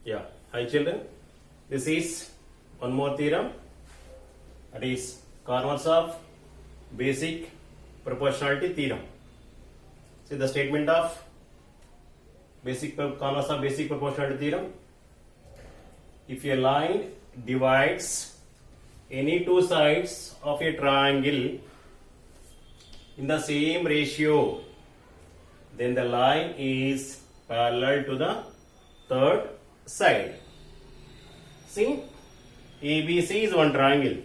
Yeah, hi children. This is one more theorem. That is corners of basic proportionality theorem. See the statement of corners of basic proportionality theorem. If a line divides any two sides of a triangle in the same ratio, then the line is parallel to the third side. See, ABC is one triangle.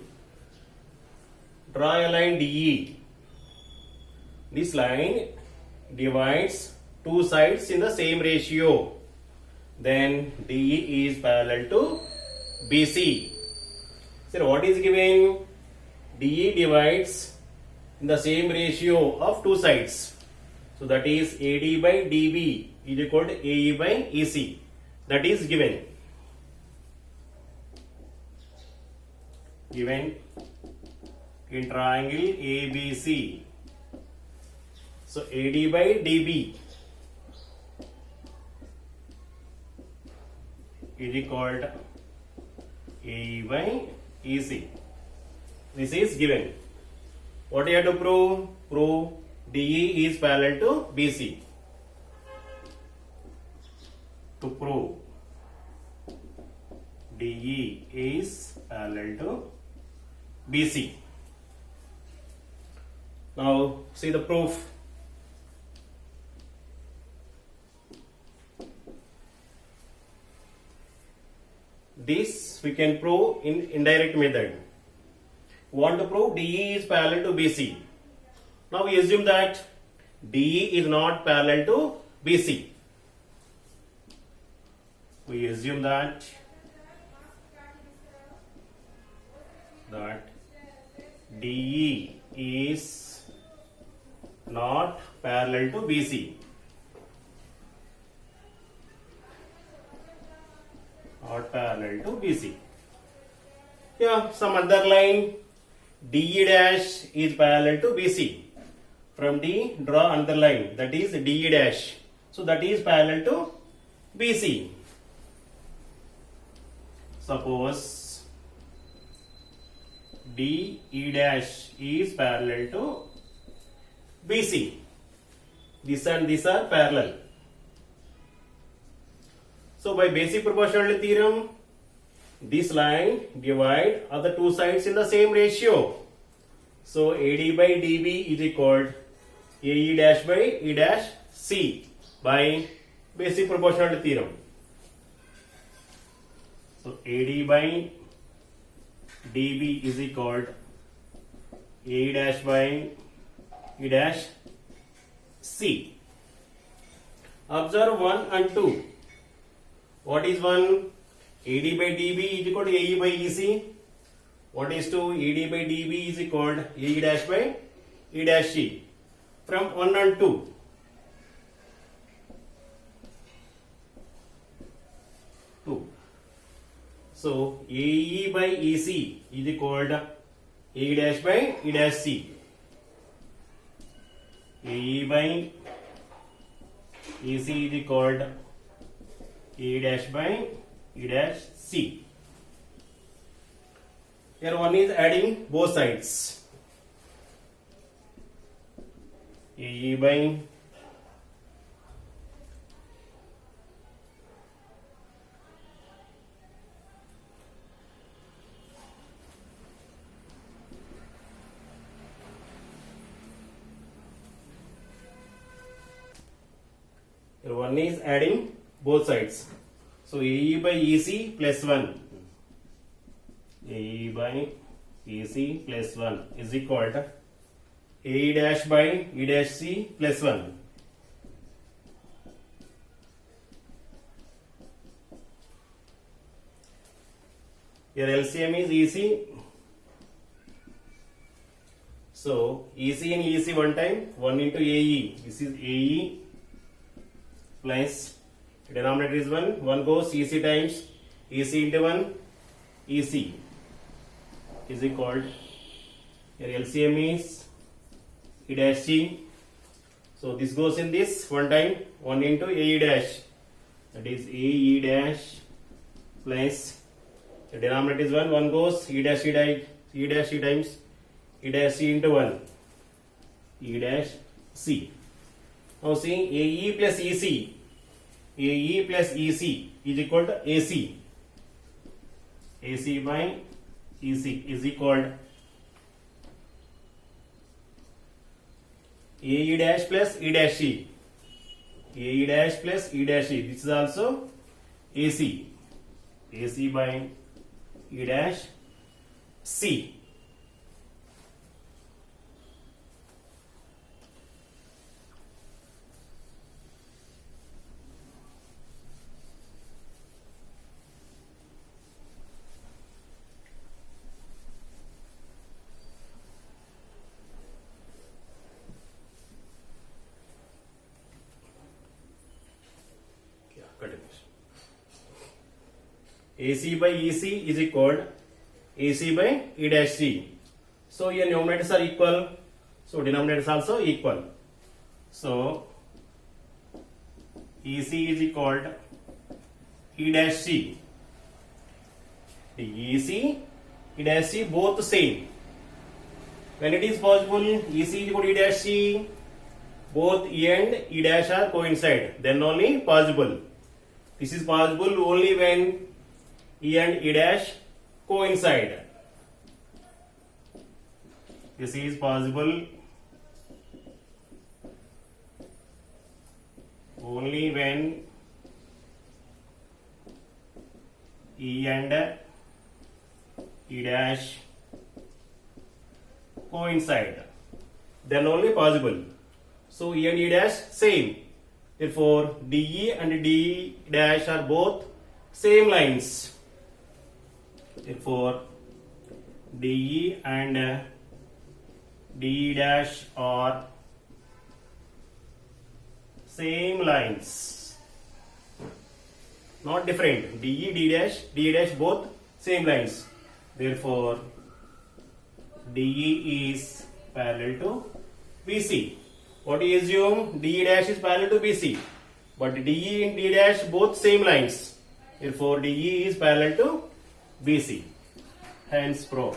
Draw a line DE. This line divides two sides in the same ratio. Then DE is parallel to BC. So what is given? DE divides in the same ratio of two sides. So that is AD by DB is equal to AE by EC. That is given. Given in triangle ABC. So AD by DB is equal to AE by EC. This is given. What you have to prove? Prove DE is parallel to BC. To prove DE is parallel to BC. Now see the proof. This we can prove in indirect method. Want to prove DE is parallel to BC. Now we assume that DE is not parallel to BC. We assume that DE is not parallel to BC. Not parallel to BC. Yeah, some other line DE dash is parallel to BC. From D, draw another line, that is DE dash. So that is parallel to BC. Suppose DE dash is parallel to BC. This and these are parallel. So by basic proportionality theorem, this line divide other two sides in the same ratio. So AD by DB is equal to AE dash by E dash C by basic proportionality theorem. So AD by DB is equal to AE dash by E dash C. Observe 1 and 2. What is 1? AD by DB is equal to AE by EC. What is 2? AD by DB is equal to AE dash by E dash C. From 1 and 2. So AE by EC is equal to AE dash by E dash C. AE by EC is equal to AE dash by E dash C. Here one is adding both sides. AE by here one is adding both sides. So AE by EC plus 1. AE by EC plus 1 is equal to AE dash by E dash C plus 1. Here LCM is EC. So EC and EC one time, 1 into AE. This is AE plus denominator is 1. 1 goes EC times EC into 1 EC is equal to, here LCM is E dash C. So this goes in this one time, 1 into AE dash, that is AE dash Place the denominator is 1, 1 goes e dash e times e dash c into 1, e dash c. Now see AE plus EC, AE plus EC is equal to AC. AC by EC is equal to AE dash plus E dash C. AE dash plus E dash C. This is also AC. AC by E dash C. AC by EC is equal to AC by E dash C. So your numerators are equal, so denominators also equal. So EC is equal to E dash C. EC, E dash C both same. When it is possible, EC is equal to E dash C, both E and E dash are coincide, then only possible. This is possible only when E and E dash coincide. This is possible only when E and E dash coincide, then only possible. So E and E dash same. Therefore, DE and D dash are both same lines. Therefore, DE and D dash are same lines, not different. DE, D dash both same lines. Therefore, DE is parallel to BC. What do you assume? DE dash is parallel to BC, but DE and D dash both same lines. Therefore, DE is parallel to BC. Hence, prove.